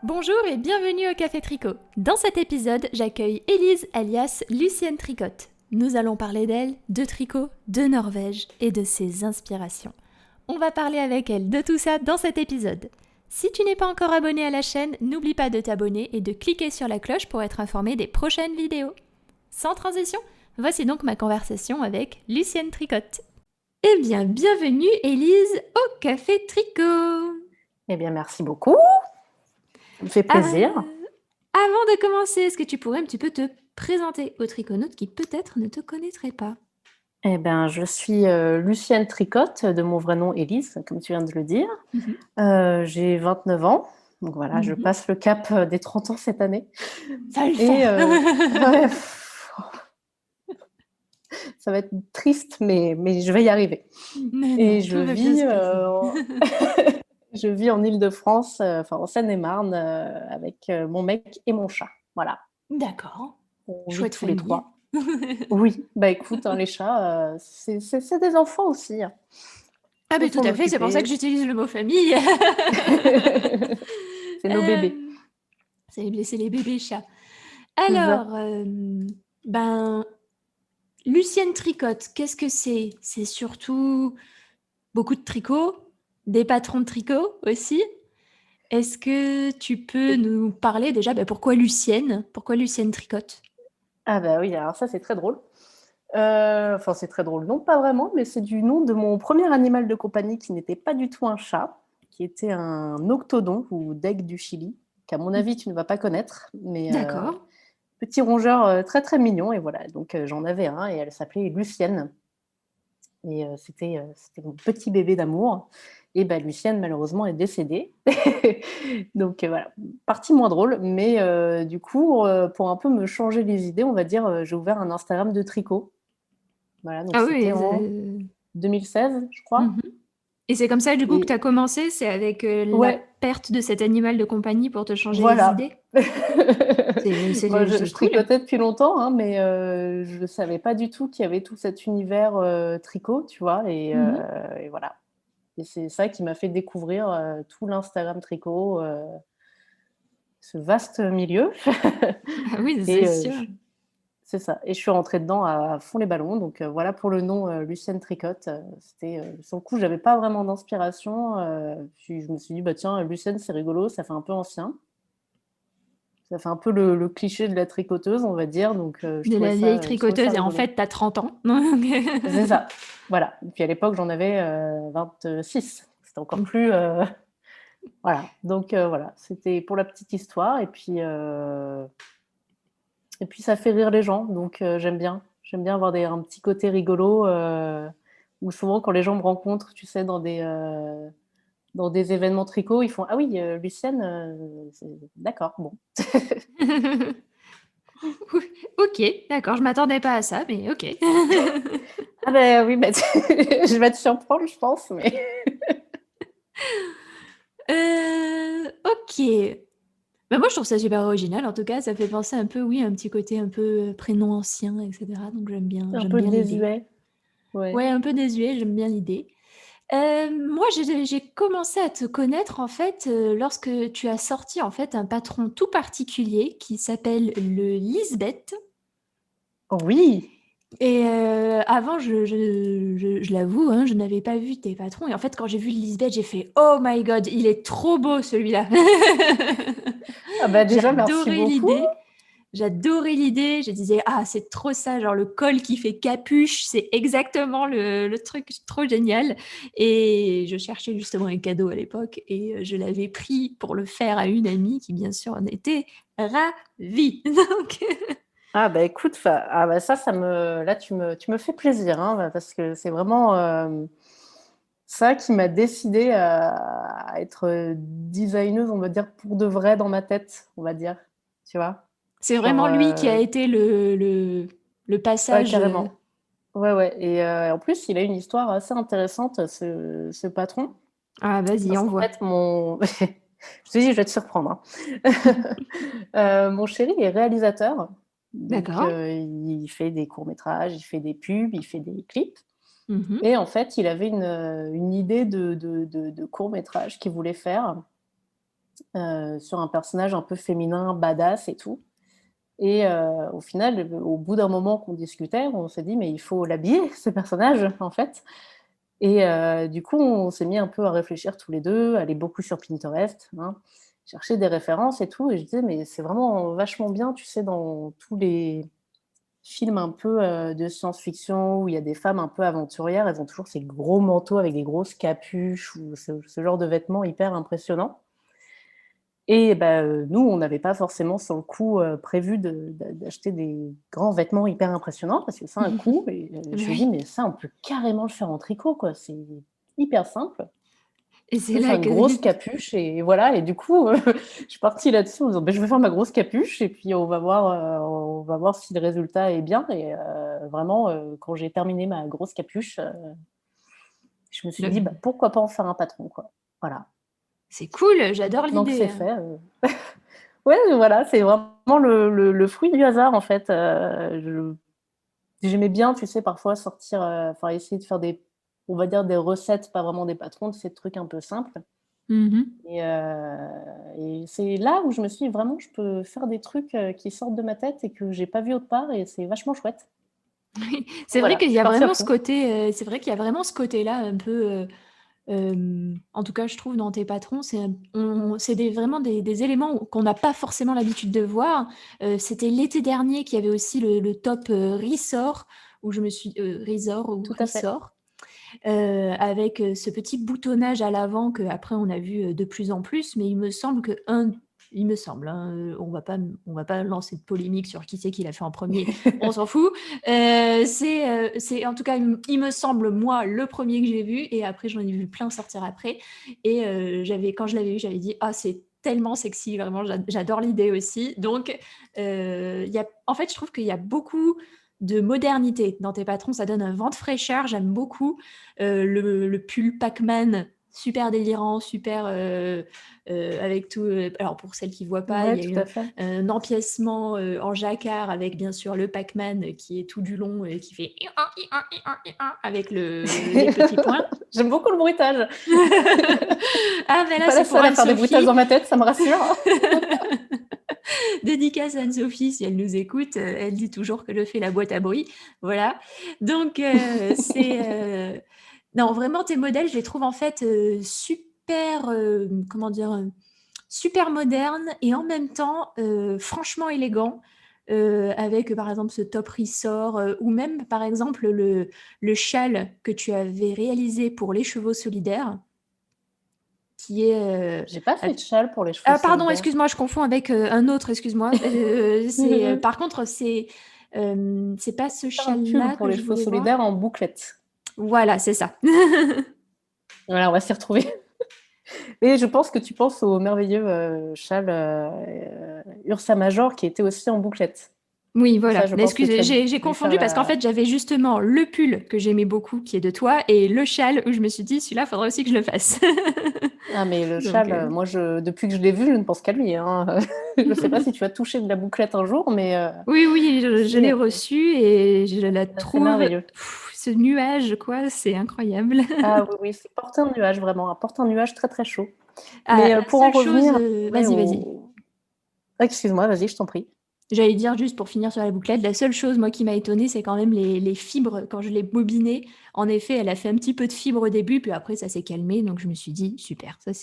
Bonjour et bienvenue au Café Tricot. Dans cet épisode, j'accueille Élise alias Lucienne Tricotte. Nous allons parler d'elle, de tricot, de Norvège et de ses inspirations. On va parler avec elle de tout ça dans cet épisode. Si tu n'es pas encore abonné à la chaîne, n'oublie pas de t'abonner et de cliquer sur la cloche pour être informé des prochaines vidéos. Sans transition, voici donc ma conversation avec Lucienne Tricotte. Eh bien, bienvenue Élise au Café Tricot. Eh bien, merci beaucoup. Ça me fait plaisir. Avant de commencer, est-ce que tu pourrais un petit peu te présenter aux triconautes qui peut-être ne te connaîtraient pas? Eh bien, je suis Lucienne Tricotte, de mon vrai nom Élise, comme tu viens de le dire. J'ai 29 ans, donc voilà, je passe le cap des 30 ans cette année. Ça va le faire. Ouais, ça va être triste, mais je vais y arriver. Mais Et non, tout va bien se passer. je vis en Île-de-France, en Seine-et-Marne, avec mon mec et mon chat. Voilà, D'accord. on vit Chouette tous les famille. 3. Oui, bah écoute, les chats, c'est des enfants aussi. Ah Faut ben tout s'en à fait, c'est pour ça que occuper. j'utilise le mot famille. C'est nos Euh, bébés. c'est les bébés chats. C'est ça. Alors, Lucienne Tricotte, qu'est-ce que c'est? C'est surtout beaucoup de tricot, des patrons de tricot aussi. Est-ce que tu peux nous parler déjà, pourquoi Lucienne? Pourquoi Lucienne Tricotte? Ah bah oui, alors ça, c'est très drôle. C'est très drôle. Non, pas vraiment, mais c'est du nom de mon premier animal de compagnie qui n'était pas du tout un chat, qui était un octodon ou daigle du Chili, qu'à mon avis, tu ne vas pas connaître, mais D'accord. petit rongeur très très mignon. Et voilà, donc j'en avais un et elle s'appelait Lucienne. Et c'était mon petit bébé d'amour. Et bah, Lucienne, malheureusement, est décédée. Donc voilà, partie moins drôle. Mais du coup, pour un peu me changer les idées, on va dire, j'ai ouvert un Instagram de tricot. Voilà, donc Ah c'était oui. en 2016, je crois. Mhm. Et c'est comme ça du coup que tu Et as commencé, c'est avec la ouais, perte de cet animal de compagnie pour te changer les voilà. idées? C'est Moi, c'est- je c'est cool. tricotais depuis longtemps, hein, mais je ne savais pas du tout qu'il y avait tout cet univers tricot, tu vois. Mhm. Et voilà. Et c'est ça qui m'a fait découvrir tout l'Instagram tricot, ce vaste milieu. Ah oui, c'est Et sûr. c'est ça. Et je suis rentrée dedans à fond les ballons. Donc voilà pour le nom Lucienne Tricotte. Sur le coup, j'avais pas vraiment d'inspiration. Puis je me suis dit, bah tiens, Lucienne, c'est rigolo, ça fait un peu ancien. Ça fait un peu le cliché de la tricoteuse, on va dire. Donc De la vieille je trouvais ça tricoteuse et en rigolo. fait t'as 30 ans. C'est ça. Voilà. Et puis à l'époque, j'en avais 26. C'était encore plus. Voilà, donc voilà, c'était pour la petite histoire et puis ça fait rire les gens, donc j'aime bien. J'aime bien avoir un petit côté rigolo, où souvent quand les gens me rencontrent, tu sais, dans des événements tricot, ils font: «Ah oui, Lucienne, c'est d'accord, bon». Ok, d'accord, je m'attendais pas à ça, mais ok. Ah bah oui, bah je vais te surprendre, je pense, mais Ok. Bah moi je trouve ça super original, en tout cas ça fait penser un peu, oui, un petit côté un peu prénom ancien, etc. Donc un j'aime peu bien l'idée. désuet, ouais. Ouais, un peu désuet, j'aime bien l'idée. Moi j'ai commencé à te connaître en fait lorsque tu as sorti en fait un patron tout particulier qui s'appelle le Lisbeth. Oui! Et avant, je l'avoue, hein, je n'avais pas vu tes patrons. Et en fait, quand j'ai vu le Lisbeth, j'ai fait Oh my God, il est trop beau celui-là. Ah bah déjà, merci J'adorais beaucoup. l'idée. J'adorais l'idée. Je disais Ah, c'est trop ça, genre le col qui fait capuche, c'est exactement le truc trop génial. Et je cherchais justement un cadeau à l'époque et je l'avais pris pour le faire à une amie qui, bien sûr, en était ravie. Donc, Ah bah écoute, ah bah ça là tu me fais plaisir, hein, bah, parce que c'est vraiment ça qui m'a décidée à être designeuse, on va dire, pour de vrai dans ma tête, on va dire, tu vois? c'est Genre, vraiment lui qui a été le ouais, passage. carrément. Ouais, ouais. Et en plus, il a une histoire assez intéressante, ce patron. Ah, vas-y, Parce qu'en envoie. fait, je te dis, je vais te surprendre, hein. Mon chéri est réalisateur, donc D'accord. il fait des courts-métrages, il fait des pubs, il fait des clips. Mhm. Et en fait, il avait une idée de court-métrage qu'il voulait faire. sur un personnage un peu féminin, badass et tout. Et au final, au bout d'un moment qu'on discutait, on s'est dit: «Mais il faut l'habiller ce personnage, en fait». Et du coup, on s'est mis un peu à réfléchir tous les 2, aller beaucoup sur Pinterest, hein, chercher des références et tout, et je disais: «Mais c'est vraiment vachement bien», tu sais, dans tous les films un peu, de science-fiction où il y a des femmes un peu aventurières, elles ont toujours ces gros manteaux avec des grosses capuches ou ce genre de vêtements hyper impressionnants. Et bah, nous, on n'avait pas forcément sur le coup, prévu d'acheter des grands vêtements hyper impressionnants parce que ça a un coût, et Bah je me dis: oui. «Mais ça, on peut carrément le faire en tricot, quoi, c'est hyper simple». Et c'est Juste faire là une que grosse capuche et voilà, et du coup, je suis partie là-dessus en disant: «Beh, je vais faire ma grosse capuche et puis on va voir si le résultat est bien», et vraiment, quand j'ai terminé ma grosse capuche, je me suis dit: «Bah, le pourquoi pas en faire un patron, quoi?» Voilà. c'est cool, j'adore Maintenant que l'idée, c'est hein. fait, ouais, voilà, c'est vraiment le fruit du hasard, en fait. J'aimais bien, tu sais, parfois sortir, enfin essayer de faire des, on va dire, des recettes, pas vraiment des patrons, tu sais, de trucs un peu simples. Mmh. Et c'est là où je me suis dit: «Vraiment, je peux faire des trucs, qui sortent de ma tête et que j'ai pas vu autre part, et c'est vachement chouette». Oui, Donc c'est vrai voilà, qu'il je y suis a partie à vraiment ce fond. côté, c'est vrai qu'il y a vraiment ce côté-là un peu, en tout cas je trouve dans tes patrons, c'est vraiment des éléments qu'on n'a pas forcément l'habitude de voir. C'était l'été dernier qu'il y avait aussi le top, Resort où je me suis Resort ou Tout à fait. Ressort, avec, ce petit boutonnage à l'avant qu'après on a vu, de plus en plus. Mais il me semble, hein, on va pas lancer de polémique sur qui c'est qui l'a fait en premier, on s'en fout. C'est en tout cas, il me semble, moi, le premier que j'ai vu, et après j'en ai vu plein sortir après. Et quand je l'avais vu, j'avais dit: «Ah, c'est tellement sexy, vraiment, j'adore l'idée aussi». Donc en fait, je trouve qu'il y a beaucoup de modernité dans tes patrons, ça donne un vent de fraîcheur, j'aime beaucoup. Le pull Pac-Man, super délirant, super, avec tout, alors pour celles qui voient pas, il Ouais, y a tout eu à fait. un empiècement, en jacquard avec bien sûr le Pac-Man, qui est tout du long et qui fait avec les petits points. J'aime beaucoup le bruitage. Ah Je mais suis là, pas la c'est pour seule à faire des bruitages Anne-Sophie. dans ma tête, ça me rassure. Dédicace à Anne-Sophie, si elle nous écoute, elle dit toujours que je fais la boîte à bruit. Voilà. Donc, non, vraiment, tes modèles, je les trouve en fait super, comment dire, super modernes et en même temps franchement élégants. Avec par exemple ce top ressort, ou même par exemple le châle que tu avais réalisé pour les chevaux solidaires, qui est J'ai pas fait att- de châle pour les chevaux ah pardon, solidaires. excuse-moi, je confonds avec un autre, excuse-moi. Par contre, c'est pas ce Faire un pull châle-là pour que les je chevaux voulais voir. solidaires en bouclette. Voilà, c'est ça. Voilà, on va s'y retrouver. Et je pense que tu penses au merveilleux, châle, Ursa Major qui était aussi en bouclette. Oui, Ça, voilà. je pense que Excuse, tu as j'ai dû faire confondu parce qu'en la. fait, j'avais justement le pull que j'aimais beaucoup, qui est de toi, et le châle où je me suis dit, celui-là, faudrait aussi que je le fasse. Ah, mais le Donc, châle, moi, depuis que je l'ai vu, je ne pense qu'à lui, hein. Je sais pas si tu as touché de la bouclette un jour, mais oui, oui, je l'ai c'est reçu et je la assez trouve. merveilleux. Ce nuage, quoi, c'est incroyable. Ah oui, oui, c'est porter un nuage, vraiment, un porte un nuage très, très chaud. Ah, Mais la pour en seule chose, revenir, ouais, vas-y, vas-y. au excuse-moi, vas-y, je t'en prie. J'allais dire juste pour finir sur la bouclette, la seule chose moi qui m'a étonnée, c'est quand même les fibres quand je l'ai bobinée. En effet, elle a fait un petit peu de fibres au début, puis après ça s'est calmé, donc je me suis dit super, Oui,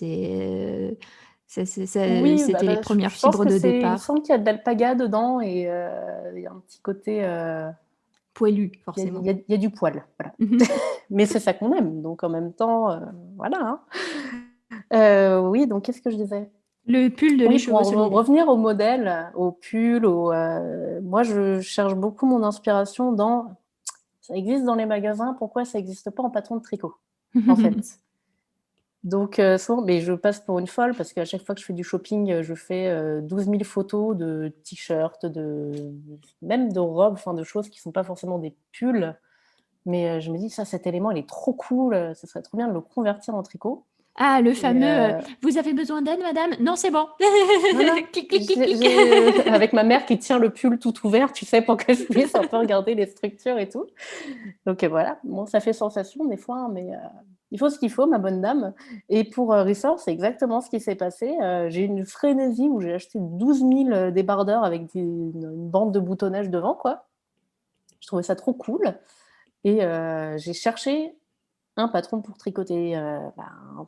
c'était les premières je pense fibres que de c'est, il me départ, semble qu'il y a de l'alpaga dedans et il y a un petit côté, poilu il y a forcément. il y a du poil, voilà. Mhm. Mais c'est ça qu'on aime, donc en même temps, voilà, hein. Oui, donc qu'est-ce que je disais? Le pull de les Oui, pour chevaux en solidaires. revenir au modèle, au pull, moi je cherche beaucoup mon inspiration dans, ça existe dans les magasins, pourquoi ça existe pas en patron de tricot, en fait? Donc souvent, mais je passe pour une folle parce qu'à chaque fois que je fais du shopping, je fais, 12 000 photos de t-shirts, même de robes, enfin de choses qui sont pas forcément des pulls, mais je me dis: «Ça, cet élément, il est trop cool, ce serait trop bien de le convertir en tricot». Ah, le Et fameux vous avez besoin d'aide, madame? Non, c'est bon. voilà, Clic, clic, clic, clic. avec ma mère qui tient le pull tout ouvert, tu sais, pour que je puisse un peu regarder les structures et tout. Donc voilà, bon, ça fait sensation des fois, hein, mais il faut ce qu'il faut, ma bonne dame. Et pour Ressort, c'est exactement ce qui s'est passé. J'ai eu une frénésie où j'ai acheté 12 000 débardeurs avec une bande de boutonnage devant, quoi. Je trouvais ça trop cool. Et j'ai cherché un patron pour tricoter un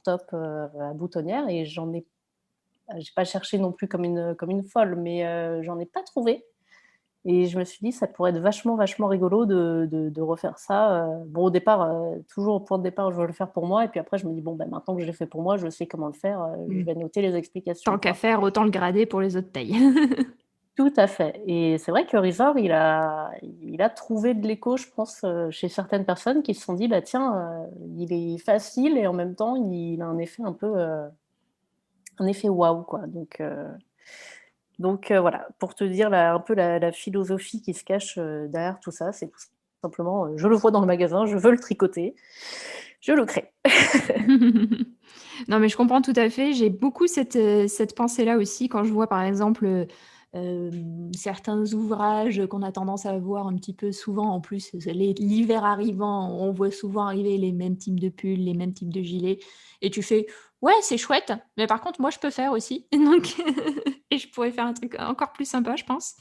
top à boutonnière et j'ai pas cherché non plus comme une folle, mais j'en ai pas trouvé. Et je me suis dit, ça pourrait être vachement, vachement rigolo de refaire ça. Bon, au départ, toujours au point de départ, je veux le faire pour moi. Et puis après, je me dis, bon, ben, maintenant que je l'ai fait pour moi, je sais comment le faire. Je Mm. vais noter les explications, Tant qu'à quoi. faire, autant le grader pour les autres tailles. Tout à fait. Et c'est vrai que Rizor, il a trouvé de l'écho, je pense, chez certaines personnes qui se sont dit, bah tiens, il est facile et en même temps, il a un effet un effet waouh, quoi. Donc voilà, pour te dire un peu la philosophie qui se cache derrière tout ça, c'est tout simplement, je le vois dans le magasin, je veux le tricoter, je le crée. Non, mais je comprends tout à fait. J'ai beaucoup cette pensée-là aussi quand je vois, par exemple, certains ouvrages qu'on a tendance à voir un petit peu souvent. En plus, l'hiver arrivant, on voit souvent arriver les mêmes types de pulls, les mêmes types de gilets. Et tu fais, ouais, c'est chouette, mais par contre, moi, je peux faire aussi. Donc, et je pourrais faire un truc encore plus sympa, je pense.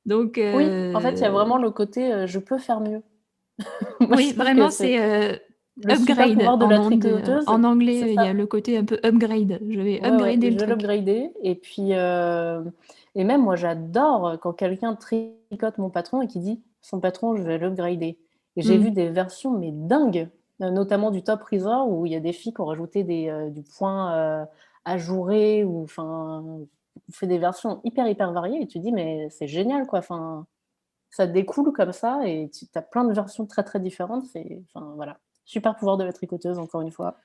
Donc, Oui, en fait, il y a vraiment le côté, je peux faire mieux. Moi, oui, je trouve que vraiment, c'est c'est le super upgrade pouvoir de la tricoteuse, en c'est anglais, il y a ça. le côté un peu upgrade. Je vais Ouais, ouais, upgrader je le vais truc. l'upgrader. Et puis, et même moi, j'adore quand quelqu'un tricote mon patron et qui dit son patron, je vais l'upgrader. Et j'ai vu Mm. des versions, mais dingues, notamment du Top Resort où il y a des filles qui ont rajouté du point ajouré ou enfin, on fait des versions hyper, hyper variées et tu dis, mais c'est génial, quoi. Enfin, ça découle comme ça et tu as plein de versions très, très différentes. Enfin, voilà. Super pouvoir de la tricoteuse, encore une fois.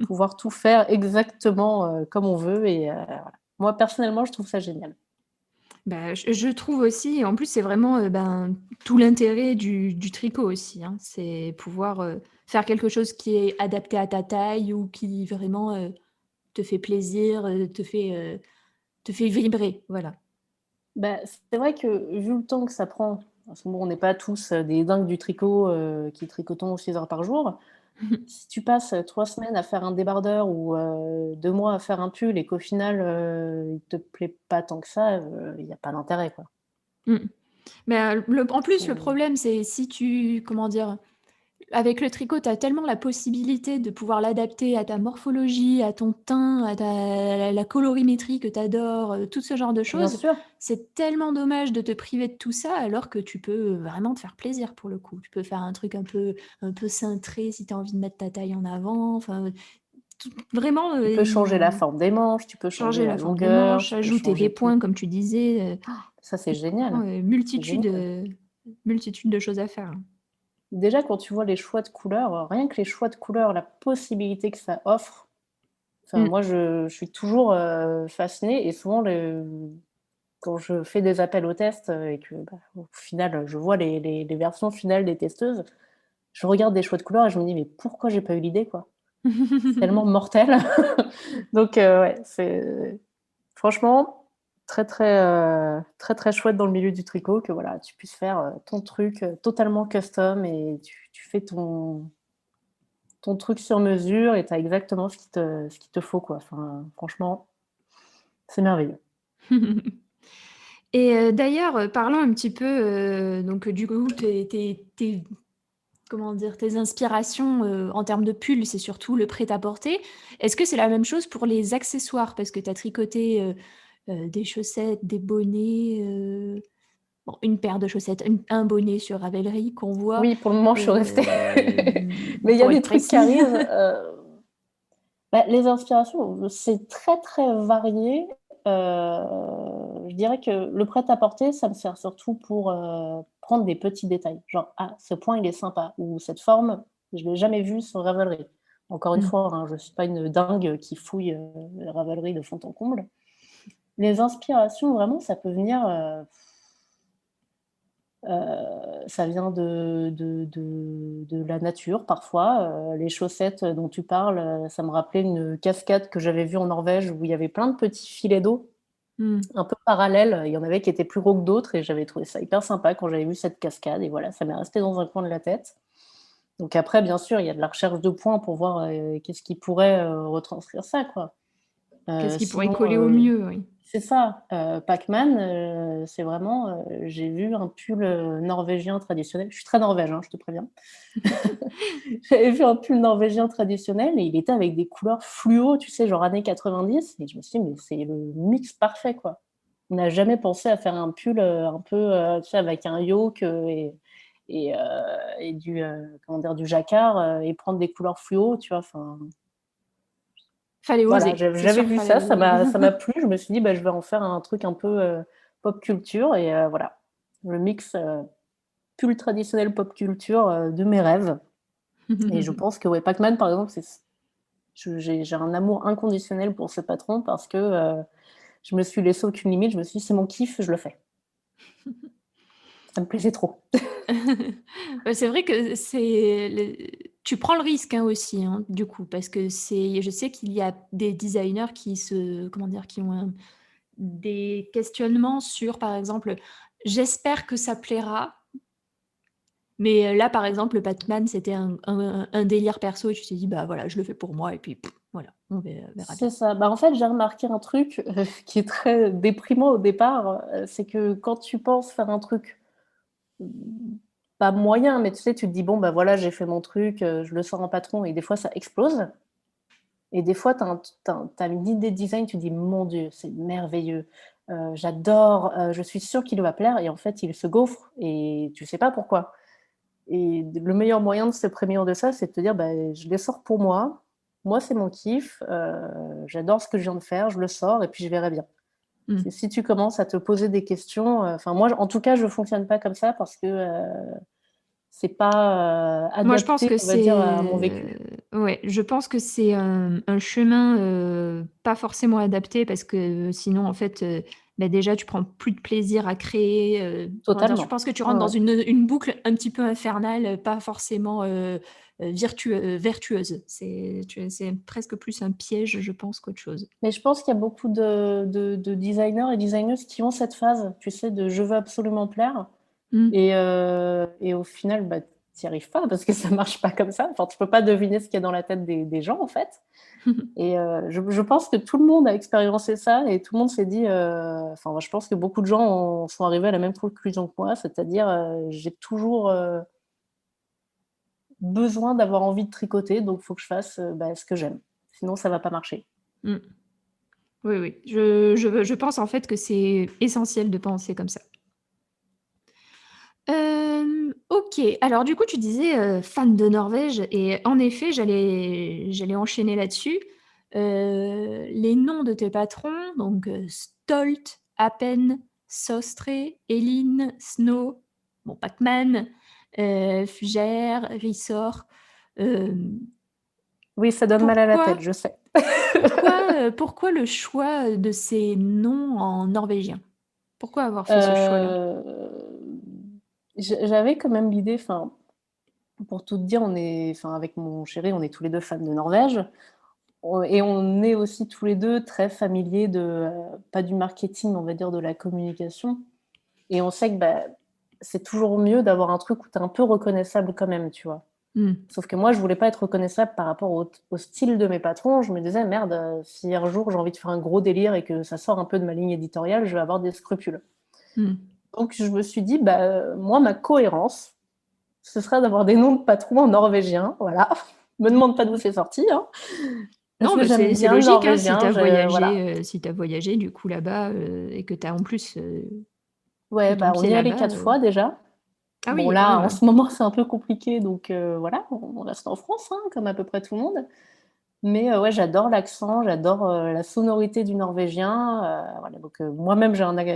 Pouvoir tout faire exactement comme on veut. Et voilà. Moi, personnellement, je trouve ça génial. Bah, je trouve aussi, et en plus, c'est vraiment ben, tout l'intérêt du tricot aussi, hein. C'est pouvoir faire quelque chose qui est adapté à ta taille ou qui vraiment te fait plaisir, te fait vibrer. Voilà. Bah, c'est vrai que vu le temps que ça prend, parce que bon, on n'est pas tous des dingues du tricot qui tricotons 6 heures par jour. Si tu passes 3 semaines à faire un débardeur ou 2 mois à faire un pull et qu'au final, il te plaît pas tant que ça, il n'y a pas d'intérêt, quoi. Mm. Mais en plus, le Faut- problème, c'est si tu, comment dire, avec le tricot, tu as tellement la possibilité de pouvoir l'adapter à ta morphologie, à ton teint, à la colorimétrie que tu adores, tout ce genre de Bien choses. sûr, C'est tellement dommage de te priver de tout ça alors que tu peux vraiment te faire plaisir pour le coup. Tu peux faire un truc un peu cintré si tu as envie de mettre ta taille en avant. Enfin, vraiment tu peux changer la forme des manches, tu peux changer changer la la forme des longueur, manches, tu peux ajouter des changer tout. points comme tu disais. Ça, c'est Vraiment, génial. C'est multitude, génial. multitude de choses à faire. Déjà, quand tu vois les choix de couleurs, rien que les choix de couleurs, la possibilité que ça offre, enfin, Mm. moi, je suis toujours fascinée et souvent, quand je fais des appels aux tests et que, bah, au final, je vois les versions finales des testeuses, je regarde des choix de couleurs et je me dis, mais pourquoi j'ai pas eu l'idée, quoi? C'est tellement mortel. Donc, ouais, c'est franchement très, très, très, très chouette dans le milieu du tricot que voilà, tu puisses faire ton truc totalement custom et tu fais ton truc sur mesure et tu as exactement ce qu'il te faut, quoi. Enfin, franchement, c'est merveilleux. Et d'ailleurs, parlons un petit peu, donc du coup, comment dire, tes inspirations en termes de pull, c'est surtout le prêt-à-porter. Est-ce que c'est la même chose pour les accessoires? Parce que tu as tricoté des chaussettes, des bonnets, bon, une paire de chaussettes, un bonnet sur Ravelry qu'on voit, Oui, pour le moment, je suis restée. Mais il y a pour des être trucs qui précis. arrivent. Bah, les inspirations, c'est très, très varié. Je dirais que le prêt-à-porter, ça me sert surtout pour prendre des petits détails. Genre, ah, ce point, il est sympa. Ou cette forme, je ne l'ai jamais vue sur Ravelry. Encore une Mm. fois, hein, je ne suis pas une dingue qui fouille Ravelry de fond en comble. Les inspirations, vraiment, ça peut venir. Ça vient de la nature parfois. Les chaussettes dont tu parles, ça me rappelait une cascade que j'avais vue en Norvège où il y avait plein de petits filets d'eau Mm. un peu parallèles. Il y en avait qui étaient plus gros que d'autres et j'avais trouvé ça hyper sympa quand j'avais vu cette cascade. Et voilà, ça m'est resté dans un coin de la tête. Donc après, bien sûr, il y a de la recherche de points pour voir qu'est-ce qui pourrait retranscrire ça, quoi. Qu'est-ce qui pourrait Sinon, coller au mieux, oui. c'est ça. Pac-Man, c'est vraiment. J'ai vu un pull norvégien traditionnel. Je suis très norvège, hein, je te préviens. J'avais vu un pull norvégien traditionnel et il était avec des couleurs fluo, tu sais, genre années 90. Et je me suis dit, mais c'est le mix parfait, quoi. On n'a jamais pensé à faire un pull un peu, tu sais, avec un yoke et du, comment dire, du jacquard et prendre des couleurs fluo, tu vois. Enfin, Fallait voilà, oser, c'est j'avais sûr, vu fallait ça, oser. ça m'a plu. Je me suis dit, bah, je vais en faire un truc un peu pop culture et voilà, le mix pull traditionnel pop culture de mes rêves. Et je pense que ouais, Pac-Man, par exemple, j'ai un amour inconditionnel pour ce patron parce que je me suis laissé aucune limite. Je me suis dit, c'est mon kiff, je le fais. Ça me plaisait trop. C'est vrai que tu prends le risque hein, aussi, hein, du coup, parce que je sais qu'il y a des designers comment dire, qui ont des questionnements sur, par exemple, j'espère que ça plaira, mais là, par exemple, le Batman, c'était un délire perso, et tu t'es dit, bah voilà, je le fais pour moi, et puis voilà, on verra bien. C'est ça. Bah, en fait, j'ai remarqué un truc qui est très déprimant au départ, c'est que quand tu penses faire un truc pas moyen, mais tu sais, tu te dis, bon, bah voilà, j'ai fait mon truc, je le sors en patron, et des fois, ça explose. Et des fois, tu as une idée de design, tu te dis, mon Dieu, c'est merveilleux, j'adore, je suis sûre qu'il va plaire, et en fait, il se gaufre, et tu sais pas pourquoi. Et le meilleur moyen de se prémunir de ça, c'est de te dire, bah, je les sors pour moi, c'est mon kiff, j'adore ce que je viens de faire, je le sors, et puis je verrai bien. Mm. Si tu commences à te poser des questions, enfin moi, en tout cas, je fonctionne pas comme ça parce que c'est pas Moi, je pense adapté, que on va dire, à mon vécu. ouais, je pense que c'est un chemin pas forcément adapté parce que sinon, en fait, bah, déjà, tu prends plus de plaisir à créer. Comment dire, je Totalement. pense que tu Ouais, rentres dans ouais. une boucle un petit peu infernale, pas forcément vertueuse. C'est presque plus un piège, je pense, qu'autre chose. Mais je pense qu'il y a beaucoup de designers et designeuses qui ont cette phase, tu sais, de je veux absolument plaire. Mm. Et au final, bah, tu n'y arrives pas parce que ça marche pas comme ça. Enfin, tu peux pas deviner ce qu'il y a dans la tête des gens, en fait. Et je pense que tout le monde a expérimenté ça et tout le monde s'est dit, enfin, je pense que beaucoup de gens sont arrivés à la même conclusion que moi, c'est-à-dire j'ai toujours besoin d'avoir envie de tricoter, donc il faut que je fasse bah, ce que j'aime. Sinon, ça va pas marcher. Mm. Oui, oui. Je pense en fait que c'est essentiel de penser comme ça. Ok, alors du coup tu disais fan de Norvège et en effet j'allais enchaîner là-dessus. Les noms de tes patrons, donc Stolt, Appen, Sostre, Elin, Snow, bon, Pac-Man, Fugère, Rissort. Euh, Oui, ça donne mal à la tête, pourquoi, je sais. pourquoi le choix de ces noms en norvégien? Pourquoi avoir fait ce choix-là? Euh, J'avais quand même l'idée, enfin, pour tout te dire, enfin, avec mon chéri, on est tous les deux fans de Norvège. Et on est aussi tous les deux très familiers pas du marketing, on va dire de la communication. Et on sait que bah, c'est toujours mieux d'avoir un truc où tu es un peu reconnaissable quand même, tu vois. Hmm. Sauf que moi, je voulais pas être reconnaissable par rapport au style de mes patrons. Je me disais, merde, si un jour j'ai envie de faire un gros délire et que ça sort un peu de ma ligne éditoriale, je vais avoir des scrupules. Hmm. Donc je me suis dit, bah, moi, ma cohérence, ce serait d'avoir des noms de patrons en norvégien. Voilà. Me demande pas d'où c'est sorti, hein. Parce Non, que mais j'aime c'est bien le logique, hein, norvégien. Voilà. si t'as voyagé du coup là-bas et que t'as en plus Ouais, mis ton bah, on pied y est allé là-bas. 4 fois déjà. Ah Bon, oui, quand là, en même. ce moment, c'est un peu compliqué, donc voilà, on reste en France, hein, comme à peu près tout le monde. Mais ouais, j'adore l'accent, j'adore la sonorité du norvégien. Voilà, donc moi-même,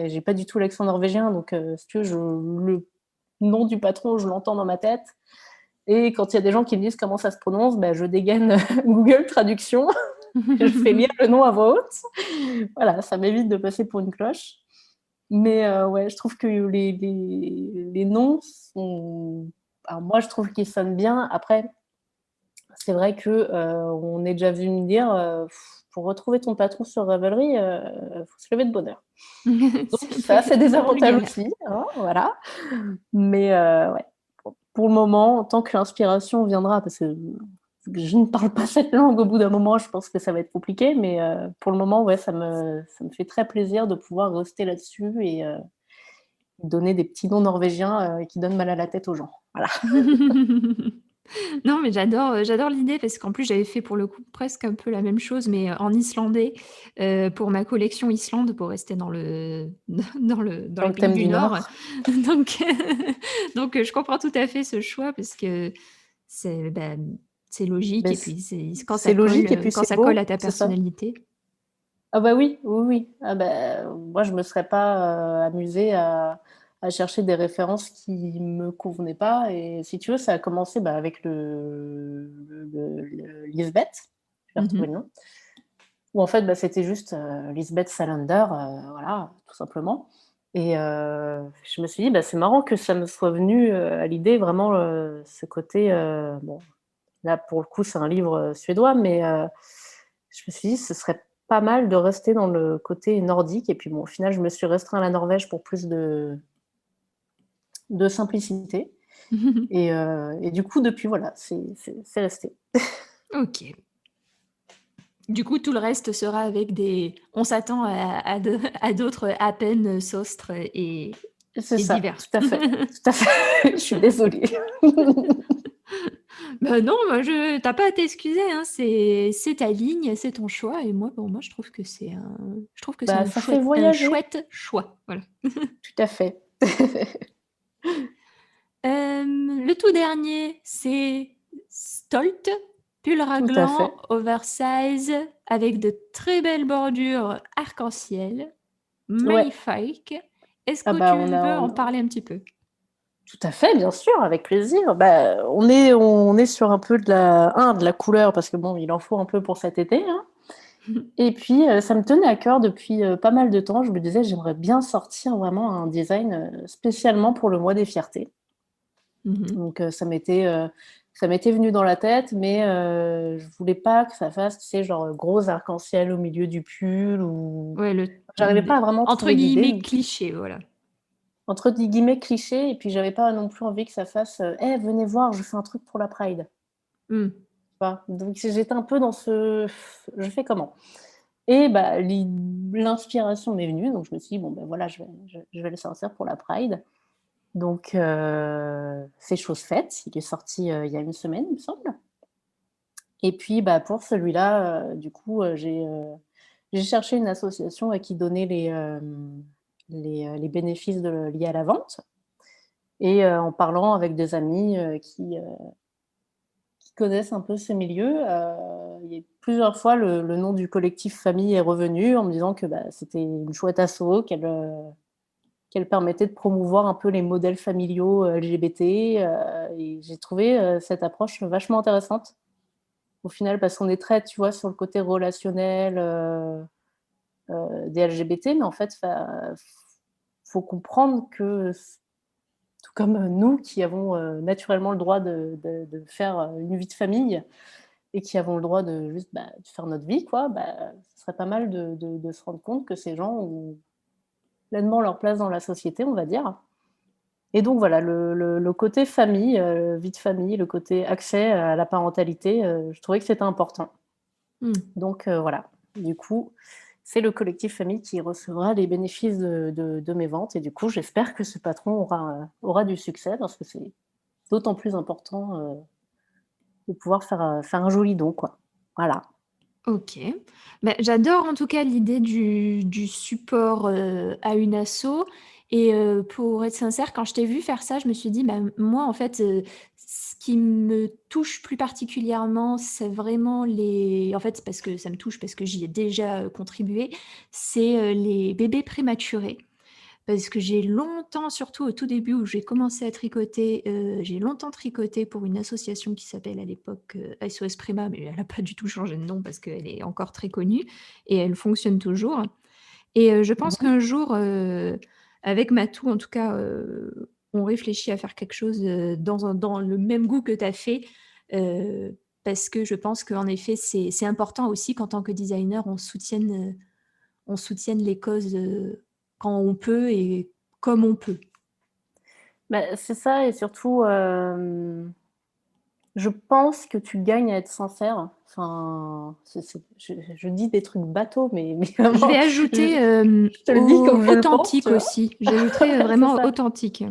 j'ai pas du tout l'accent norvégien, donc si tu veux, le nom du patron, je l'entends dans ma tête. Et quand il y a des gens qui me disent comment ça se prononce, ben, je dégaine Google Traduction, je fais lire le nom à voix haute. Voilà, ça m'évite de passer pour une cloche. Mais ouais, je trouve que les noms sont. Alors moi, je trouve qu'ils sonnent bien. Après, c'est vrai que on est déjà venu me dire pour retrouver ton patron sur Ravelry, faut se lever de bonne heure. Donc ça, c'est des C'est un peu plus avantages galère. aussi, hein, voilà. Mais ouais. pour le moment, tant que l'inspiration viendra, parce que je ne parle pas cette langue, au bout d'un moment, je pense que ça va être compliqué, mais pour le moment, ouais, ça me fait très plaisir de pouvoir rester là-dessus et donner des petits noms norvégiens qui donnent mal à la tête aux gens. Voilà. Non, mais j'adore l'idée parce qu'en plus j'avais fait pour le coup presque un peu la même chose, mais en islandais pour ma collection Islande, pour rester dans Dans les le pays thème du du Nord. Nord. Donc, je comprends tout à fait ce choix parce que c'est c'est logique Ben, et puis c'est logique et puis quand c'est ça colle à beau, ta c'est ça. personnalité. Ah bah oui, oui, oui. Ah bah, moi, je me serais pas amusée à chercher des références qui me convenaient pas. Et si tu veux, ça a commencé bah, avec le Lisbeth, je vais retrouver le Mhm. nom, où en fait, bah, c'était juste Lisbeth Salander, voilà, tout simplement. Et je me suis dit, bah, c'est marrant que ça me soit venu à l'idée vraiment ce côté, bon, là pour le coup c'est un livre suédois, mais je me suis dit ce serait pas mal de rester dans le côté nordique. Et puis bon, au final, je me suis restreint à la Norvège pour plus de simplicité. Et du coup, depuis, voilà, c'est resté. Ok. Du coup, tout le reste sera avec des. On s'attend à d'autres à peine saustres C'est et ça, divers. tout à fait. Tout à fait. Je suis désolée. Ben non, t'as pas à t'excuser, hein, c'est ta ligne, c'est ton choix, et moi, bon, moi, je trouve que c'est Bah, ça fait un voyager. chouette choix, voilà. Tout à fait. Le tout dernier, c'est Stolt, pull Tout à raglan, fait. oversize, avec de très belles bordures arc-en-ciel, Ouais. magnifique. Est-ce Ah que bah, tu veux en parler un petit peu? tout à fait, bien sûr, avec plaisir. Bah, on est sur un peu de la couleur, parce que bon, il en faut un peu pour cet été, hein. Et puis, ça me tenait à cœur depuis pas mal de temps. Je me disais, j'aimerais bien sortir vraiment un design spécialement pour le mois des fiertés. Mhm. Donc, ça m'était venu dans la tête, mais je voulais pas que ça fasse, tu sais, genre gros arc-en-ciel au milieu du pull, ou Ouais, j'arrivais pas à vraiment entre trouver guillemets d'idée. cliché, voilà. Entre guillemets cliché, et puis j'avais pas non plus envie que ça fasse Eh, venez voir, je fais un truc pour la Pride. Hmm. Tu vois. Donc j'étais un peu dans ce je fais comment? Et bah, l'inspiration m'est venue, donc je me suis dit bon ben voilà, je vais le sortir pour la Pride. Donc c'est chose faite. Il est sorti il y a une semaine, il me semble. Et puis bah, pour celui-là, du coup, j'ai cherché une association qui donnait les bénéfices liés à la vente. Et en parlant avec des amis qui connaissent un peu ce milieu, il y a plusieurs fois le nom du collectif famille est revenu, en me disant que bah, c'était une chouette asso, qu'elle permettait de promouvoir un peu les modèles familiaux LGBT. Et j'ai trouvé cette approche vachement intéressante au final, parce qu'on est très, tu vois, sur le côté relationnel des LGBT, mais en fait, faut comprendre que tout comme nous qui avons naturellement le droit de faire une vie de famille, et qui avons le droit de juste bah, de faire notre vie, quoi, bah, ce serait pas mal de se rendre compte que ces gens ont pleinement leur place dans la société, on va dire. Et donc voilà, le côté famille, vie de famille, le côté accès à la parentalité, je trouvais que c'était important. Hmm. Donc voilà, du coup, c'est le collectif famille qui recevra les bénéfices de mes ventes. Et du coup, j'espère que ce patron aura du succès, parce que c'est d'autant plus important de pouvoir faire un joli don, quoi. Voilà. Ok. Bah, j'adore en tout cas l'idée du support à une asso. Et pour être sincère, quand je t'ai vu faire ça, je me suis dit, bah, moi en fait, ce qui me touche plus particulièrement, c'est vraiment les. En fait, c'est parce que ça me touche, parce que j'y ai déjà contribué, c'est les bébés prématurés. Parce que j'ai longtemps, surtout au tout début où j'ai commencé à tricoter, j'ai longtemps tricoté pour une association qui s'appelle à l'époque SOS Prima, mais elle n'a pas du tout changé de nom parce qu'elle est encore très connue et elle fonctionne toujours. Et je pense Mmh. qu'un jour, avec Matou, en tout cas, on réfléchit à faire quelque chose dans le même goût que tu as fait. euh, Parce que je pense qu'en effet, c'est important aussi qu'en tant que designer, on soutienne les causes quand on peut et comme on peut. Bah, c'est ça et surtout, je pense que tu gagnes à être sincère. Enfin, je dis des trucs bateaux, mais Je vais vraiment, ajouter je te le dis comme je le pense, tu authentique vois? aussi. J'ajouterai C'est vraiment ça. authentique,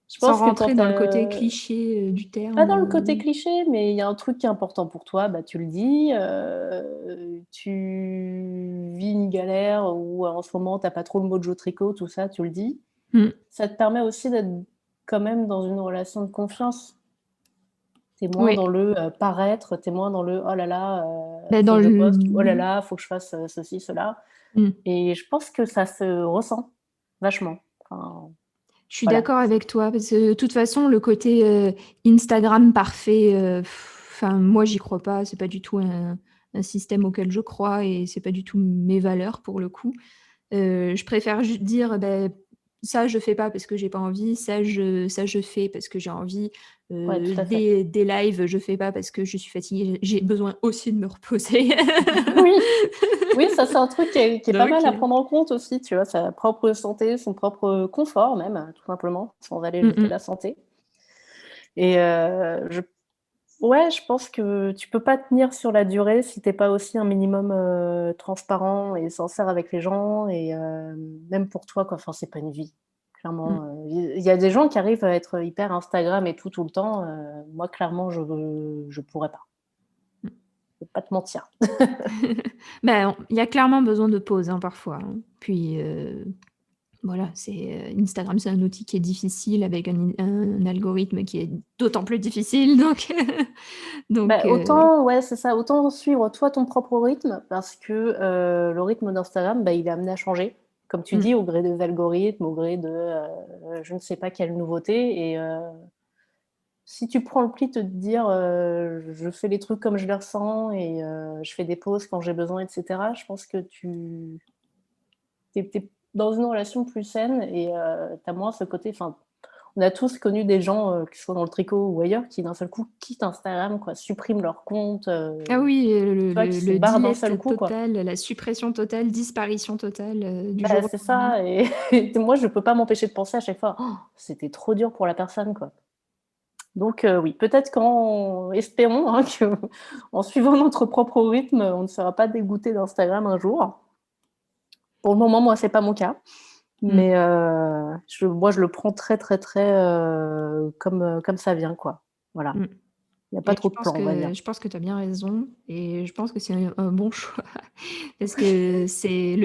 Je sans pense que rentrer quand, dans le côté cliché du pas terme. dans le côté cliché, mais il y a un truc qui est important pour toi, bah, tu le dis, tu vis une galère ou en ce moment tu as pas trop le mojo tricot, tout ça, tu le dis. Mm. Ça te permet aussi d'être quand même dans une relation de confiance. Tu es moins Oui, dans le, paraître, tu es moins dans le: «Oh là là, ben, faut dans que je le... poste» ou «Oh là là, faut que je fasse, ceci, cela» Mm. et je pense que ça se ressent vachement. Enfin, Je suis voilà, d'accord c'est avec toi, parce que de toute façon, le côté Instagram parfait, enfin, moi, j'y crois pas. C'est pas du tout un système auquel je crois et c'est pas du tout mes valeurs pour le coup. Je préfère juste dire, ben, ça, je fais pas parce que j'ai pas envie, ça, je fais parce que j'ai envie. ouais, tout à fait. Des lives, je fais pas parce que je suis fatiguée, j'ai besoin aussi de me reposer. Oui, oui, ça, c'est un truc qui est pas Donc, mal à prendre en compte aussi, tu vois? Sa propre santé, son propre confort même, tout simplement, sans aller mm, jusqu'à mm. la santé et je ouais, je pense que tu peux pas tenir sur la durée si tu es pas aussi un minimum, transparent et sincère avec les gens et même pour toi, quoi. Enfin, c'est pas une vie, Mm. clairement, il y a des gens qui arrivent à être hyper Instagram et tout le temps, moi, clairement, je pourrais pas. Je vais pas te mentir. Ben, il y a clairement besoin de pause hein, parfois, hein. Puis voilà, Instagram, c'est un outil qui est difficile avec un algorithme qui est d'autant plus difficile. Donc, donc Bah, autant ouais, c'est ça, autant suivre toi ton propre rythme parce que, le rythme d'Instagram, bah, il est amené à changer. Comme tu mm. dis, au gré des algorithmes, au gré de, je ne sais pas quelle nouveauté et si tu prends le pli de te dire, «Je fais les trucs comme je les ressens et je fais des pauses quand j'ai besoin» et cetera, je pense que tu es dans une relation plus saine et tu as moins ce côté enfin, on a tous connu des gens, que ce soit dans le tricot ou ailleurs, qui d'un seul coup quittent Instagram, quoi, suppriment leur compte, Ah oui, tu vois? Qui se le barrent d'un seul delete coup, quoi. total, la suppression totale, disparition totale du Bah, jour au c'est lendemain. ça et moi, je peux pas m'empêcher de penser à chaque fois: «Oh, c'était trop dur pour la personne, quoi». Donc oui, peut-être qu'en espérons, hein, qu'en suivant notre propre rythme, on ne sera pas dégoûté d'Instagram un jour. Pour le moment, moi, c'est pas mon cas, Mm. mais moi, je le prends très, très, très, comme ça vient, quoi. Voilà. Mm. Il y a pas Et trop de plan, on va dire. je pense que tu as bien raison et je pense que c'est un bon choix parce que c'est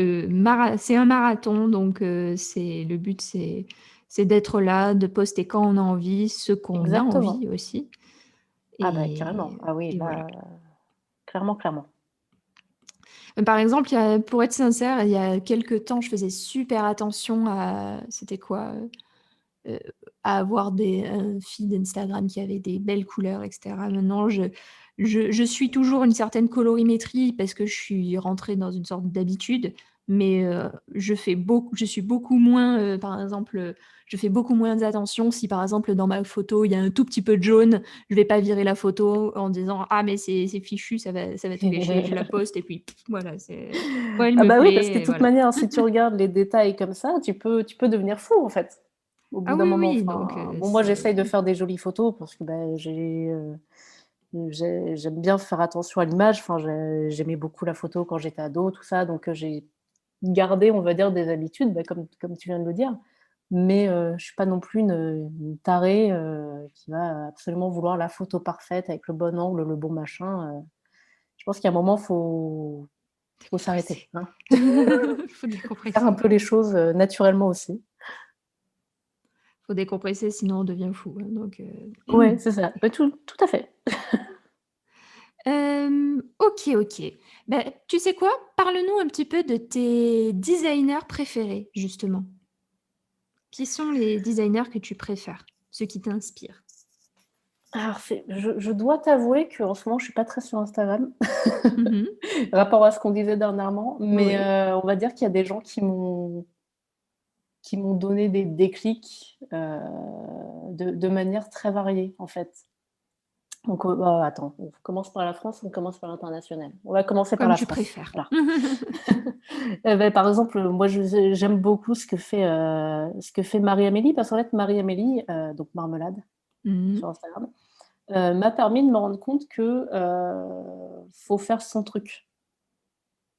un marathon donc le but c'est d'être là, de poster quand on a envie, ce qu'on a Exactement. envie aussi Ah bah, carrément. Ah oui, et voilà. là, clairement, clairement. Par exemple, pour être sincère, il y a quelques temps, je faisais super attention à c'était quoi? Heu, à avoir un feed Instagram qui avait des belles couleurs et cetera. Maintenant, je suis toujours une certaine colorimétrie parce que je suis rentrée dans une sorte d'habitude, mais je suis beaucoup moins, par exemple, je fais beaucoup moins attention si, par exemple, dans ma photo, il y a un tout petit peu de jaune, je vais pas virer la photo en disant: «Ah mais c'est fichu, ça va tout gâcher». Je la poste et puis voilà, moi, elle Ah me bah, oui, parce que plaît de et toute voilà. manière, si tu regardes les détails comme ça, tu peux devenir fou, en fait, au Ah bout d'un oui, moment. oui, donc Enfin, bon, moi, j'essaye de faire des jolies photos parce que, bah, j'aime bien faire attention à l'image. Enfin, j'aimais beaucoup la photo quand j'étais ado, tout ça, donc j'ai gardé, on va dire, des habitudes, bah, comme tu viens de le dire. Mais je suis pas non plus une tarée, qui va absolument vouloir la photo parfaite avec le bon angle, le bon machin, je pense qu'il y a un moment, faut s'arrêter, Décompresser. hein. Faut Faire un décompresser. peu les choses, naturellement aussi. Faut décompresser, sinon on devient fou, hein, donc Ouais, c'est ça. Bah, tout à fait. OK, OK. Bah, tu sais quoi? Parle-nous un petit peu de tes designers préférés, justement. Qui sont les designers que tu préfères? Ceux qui t'inspirent? Alors je dois t'avouer qu'en ce moment, je suis pas très sur Instagram, Mmh. rapport à ce qu'on disait dernièrement, mais Oui. on va dire qu'il y a des gens qui m'ont donné des déclics, de manière très variée, en fait. Donc, attends, on commence par la France, on commence par l'international? On va commencer par Comme la tu France. préfères. Voilà. Par exemple, moi, j'aime beaucoup ce que fait Marie-Amélie, parce qu'en fait, Marie-Amélie, donc Marmelade Mmh. sur Instagram, m'a permis de me rendre compte que faut faire son truc.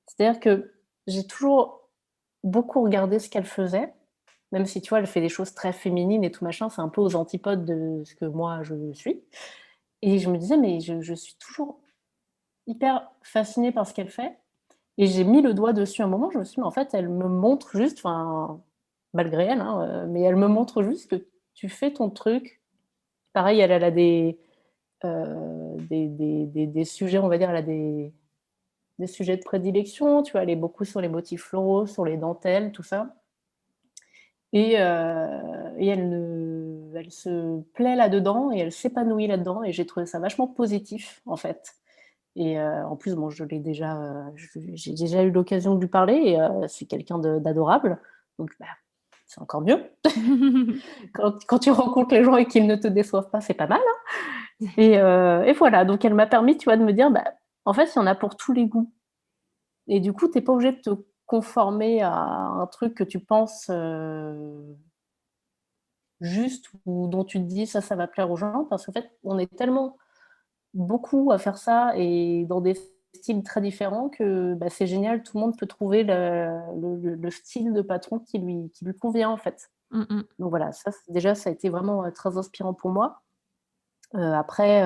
C'est-à-dire que j'ai toujours beaucoup regardé ce qu'elle faisait, même si tu vois, elle fait des choses très féminines et tout machin, c'est un peu aux antipodes de ce que moi je suis. Et je me disais, mais je suis toujours hyper fascinée par ce qu'elle fait. Et j'ai mis le doigt dessus un moment, je me suis dit: «Mais en fait, elle me montre juste, enfin, malgré elle, hein, mais elle me montre juste que tu fais ton truc». Pareil, elle a des sujets, on va dire, elle a des sujets de prédilection, tu vois? Elle est beaucoup sur les motifs floraux, sur les dentelles, tout ça. Et elle se plaît là-dedans et elle s'épanouit là-dedans et j'ai trouvé ça vachement positif, en fait. En plus, bon, j'ai déjà eu l'occasion de lui parler et c'est quelqu'un d'adorable, donc bah, c'est encore mieux. Quand tu rencontres les gens et qu'ils ne te déçoivent pas, c'est pas mal, hein. Et voilà, donc elle m'a permis, tu vois, de me dire: «Bah, en fait, il y en a pour tous les goûts» et du coup, tu es pas obligé de te conformer à un truc que tu penses, juste ou dont tu te dis: Ça va plaire aux gens» parce qu'en fait, on est tellement beaucoup à faire ça et dans des styles très différents que, bah, c'est génial, tout le monde peut trouver le style de patron qui lui convient, en fait. Mmh mh. Donc voilà, ça, c'est déjà, ça a été vraiment, très inspirant pour moi. Après,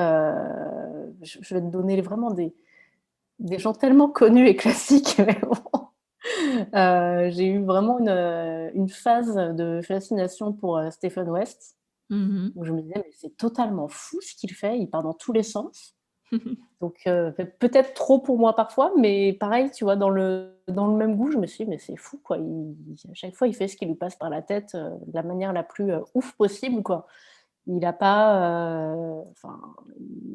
je vais te donner vraiment des gens tellement connus et classiques, mais bon. J'ai eu vraiment une phase de fascination pour, Stephen West, Mmh où je me disais: «Mais c'est totalement fou ce qu'il fait, il part dans tous les sens». mh. Donc peut-être trop pour moi parfois, mais pareil, tu vois, dans le même goût, je me suis dit: «Mais c'est fou quoi, à chaque fois, il fait ce qui lui passe par la tête, de la manière la plus, ouf possible, quoi». Il a pas, enfin,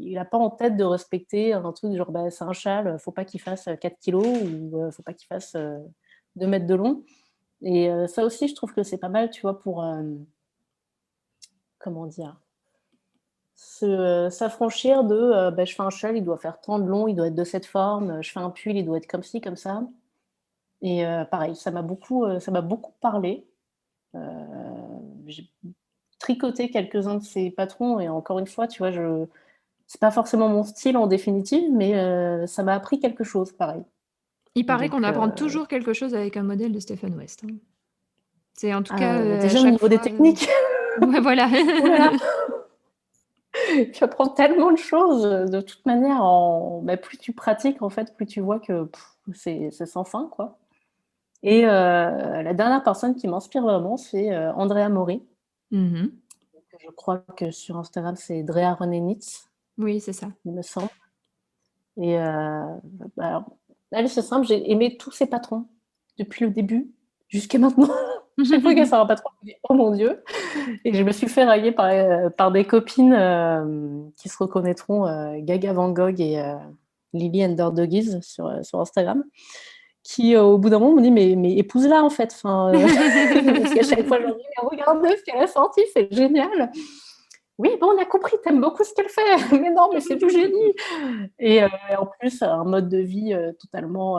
il a pas en tête de respecter un truc genre, bah, c'est un châle, faut pas qu'il fasse, 4 kilogrammes ou faut pas qu'il fasse, 2 mètres de long ça aussi, je trouve que c'est pas mal, tu vois, pour, comment dire? S'affranchir de, bah, je fais un châle, il doit faire tant de long, il doit être de cette forme, je fais un pull, il doit être comme ci, comme ça pareil, ça m'a beaucoup parlé. Heu, j'ai tricoté quelques-uns de ses patrons et encore une fois, tu vois, je c'est pas forcément mon style en définitive, mais ça m'a appris quelque chose, pareil. Il paraît qu'on Donc apprend toujours quelque chose avec un modèle de Stephen West, hein. C'est en tout cas, à déjà au chaque niveau des fois, techniques, ouais, voilà. ouh là là, tu apprends tellement de choses, de toute manière plus tu pratiques, en fait, plus tu vois que c'est sans fin, quoi. La dernière personne qui m'inspire vraiment, c'est, Andrea Mori. Mmh mh. Je crois que sur Instagram, c'est Drea René Nitz, Oui, c'est ça. il me semble. Et bah, alors, elle, c'est simple, j'ai aimé tous ses patrons, depuis le début jusqu'à maintenant. Chaque fois qu'elle sort un patron, je me dis: «Oh mon Dieu!» et je me suis fait railler par des copines, qui se reconnaîtront, Gaga Van Gogh et Lily Ender Doggies sur Instagram, qui, au bout d'un moment, m'ont dit: «Mais épouse-la, en fait, enfin, parce qu'à chaque fois, je leur dis: «Mais regardez ce qu'elle a sorti, c'est génial!» «Oui, bon, on a compris, tu aimes beaucoup ce qu'elle fait, mais non, mais c'est du génie!» et en plus, un mode de vie, totalement,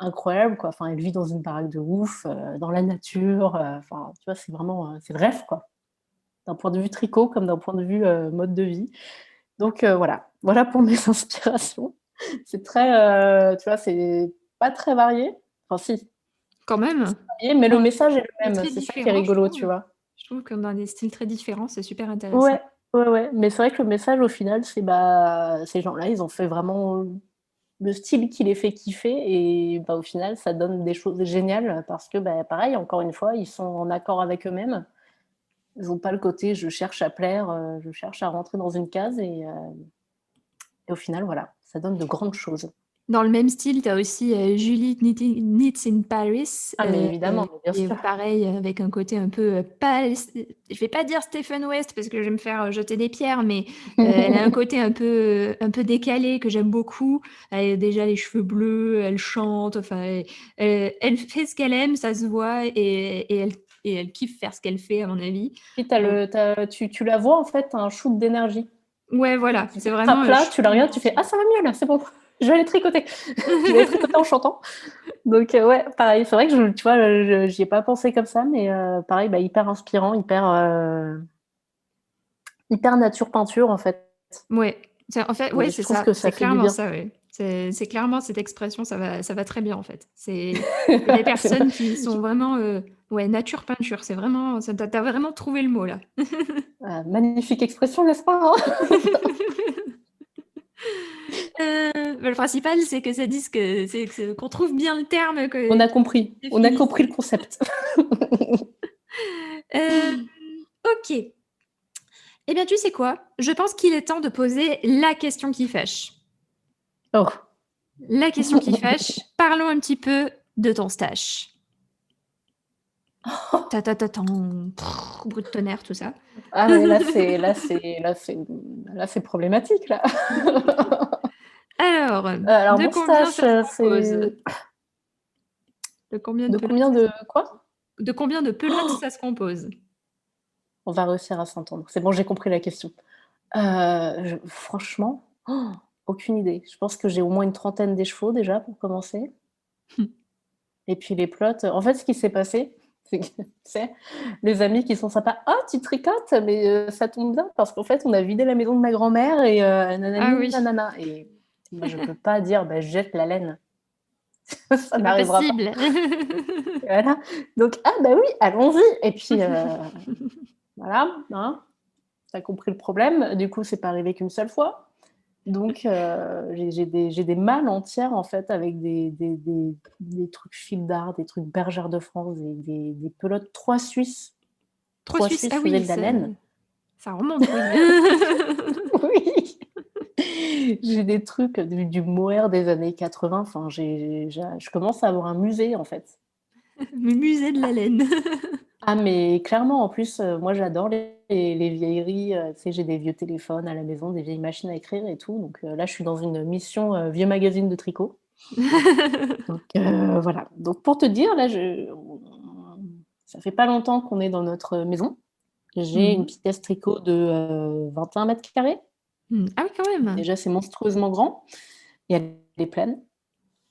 incroyable, quoi. Enfin, elle vit dans une baraque de ouf, dans la nature, enfin, tu vois, c'est vraiment, c'est le rêve, quoi. D'un point de vue tricot comme d'un point de vue, mode de vie. Donc voilà. Voilà pour mes inspirations. C'est très, tu vois, c'est pas très varié. Enfin si, Quand même, varié, mais le enfin, message est le c'est même. très C'est ça qui est différent, je rigolo, trouve. tu vois? Je trouve qu'on a des styles très différents, c'est super intéressant. Ouais, ouais, ouais, mais c'est vrai que le message au final, c'est, bah, ces gens-là, ils ont fait vraiment le style qui les fait kiffer et bah, au final, ça donne des choses géniales parce que, bah, pareil, encore une fois, ils sont en accord avec eux-mêmes. Ils ont pas le côté: «Je cherche à plaire, je cherche à rentrer dans une case» et au final, voilà, ça donne de grandes choses. Dans le même style, tu as aussi, Julie Knits in Paris, Ah mais évidemment, mais bien qui est sûr. pareil, avec un côté un peu, pas je vais pas dire Stephen West parce que je vais me faire, jeter des pierres, mais, elle a un peu décalé que j'aime beaucoup. Elle a déjà les cheveux bleus, elle chante, enfin, elle fait ce qu'elle aime, ça se voit et elle kiffe faire ce qu'elle fait à mon avis. Puis Donc tu la vois en fait, tu as un shoot d'énergie. Ouais, voilà, Tu c'est vraiment là, tu la regardes, tu fais ah ça va mieux là, c'est bon, je vais aller tricoter. Je vais aller tricoter en chantant. Donc ouais, pareil, c'est vrai que tu vois, j'y ai pas pensé comme ça, mais pareil, bah, hyper inspirant, hyper nature peinture en fait. Ouais, en fait, ouais, Et c'est je trouve ça, que ça c'est fait du clairement bien. ça, ouais. C'est clairement cette expression, ça va très bien en fait. C'est des personnes qui sont vraiment, ouais, nature peinture, c'est vraiment, t'as vraiment trouvé le mot là. Magnifique expression, n'est-ce pas hein. Le principal, c'est que ça dise qu'on trouve bien le terme On a qui compris définit ça. le concept. Euh, ok. Eh bien, tu sais quoi? Je pense qu'il est temps de poser la question qui fâche. Oh. La question qui fâche, parlons un petit peu de ton stash. Bruit de tonnerre, tout ça. Ah ouais, là c'est problématique là. Alors, Alors de mon combien stash, ça se compose? c'est De combien de de pelotes combien de quoi? de combien de pelotes ça se compose? On va réussir à s'entendre. C'est bon, j'ai compris la question. Franchement, aucune idée. Je pense que j'ai au moins une trentaine d'échevaux déjà pour commencer. Et puis les plots, en fait, ce qui s'est passé, c'est que, tu sais, les amis qui sont sympas: «Ah, tu tricotes? Mais ça tombe bien parce qu'en fait, on a vidé la maison de ma grand-mère et Ah nanani oui, nanana» et moi, je peux pas dire: «Bah, je jette la laine». Ça c'est pas n'arrivera pas. possible. Voilà. Donc: «Ah bah oui, allons-y» et puis, voilà, hein, tu as compris le problème. Du coup, c'est pas arrivé qu'une seule fois. Donc, j'ai des malles entières, en fait, avec des trucs fil d'art, des trucs bergère de France, des pelotes 3 Suisses. 3 3 Suisses, Suisses ah faisaient oui, de la laine. ça remonte, oui. Oui. J'ai des trucs du mohair des années 80. Enfin, je commence à avoir un musée, en fait. Le musée de la laine. Ah, mais clairement, en plus, moi, j'adore les vieilleries. Tu sais, j'ai des vieux téléphones à la maison, des vieilles machines à écrire et tout. Donc là, je suis dans une mission vieux magazine de tricot. Donc voilà. Donc pour te dire, là, ça fait pas longtemps qu'on est dans notre maison. J'ai une Mhm. pièce tricot de 21 mètres carrés. Ah oui, quand même. Déjà, c'est monstrueusement grand. Et elle est pleine.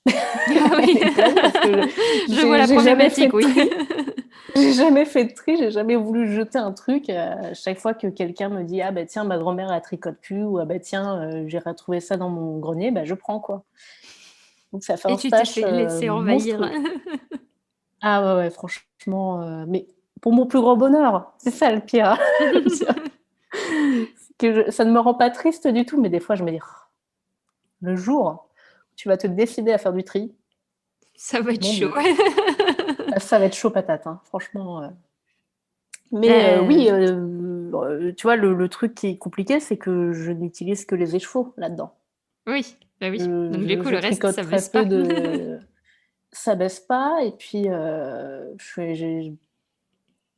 Ah Elle oui. est pleine parce que Je vois la j'ai jamais fait problématique, de oui. tri. J'ai jamais fait de tri, j'ai jamais voulu jeter un truc. Chaque fois que quelqu'un me dit: «Ah bah tiens, ma grand-mère elle tricote plus» ou «Ah bah tiens, j'ai retrouvé ça dans mon grenier», bah je prends quoi. Donc ça fait Et un tu t'es stash fait laisser envahir. monstrueux. Ah ouais, ouais, franchement, mais pour mon plus grand bonheur, c'est ça le pire. Ça ne me rend pas triste du tout, mais des fois je me dis: «Oh, le jour où tu vas te décider à faire du tri, Ça va être mon chaud. Dieu, ça va être chaud patate, hein, franchement. Mais oui, Euh, tu vois, le truc qui est compliqué, c'est que je n'utilise que les écheveaux là-dedans. oui, bah oui. Je Donc du je coup, je le reste, tricote ça très baisse peu pas. de ça baisse pas et puis, j'ai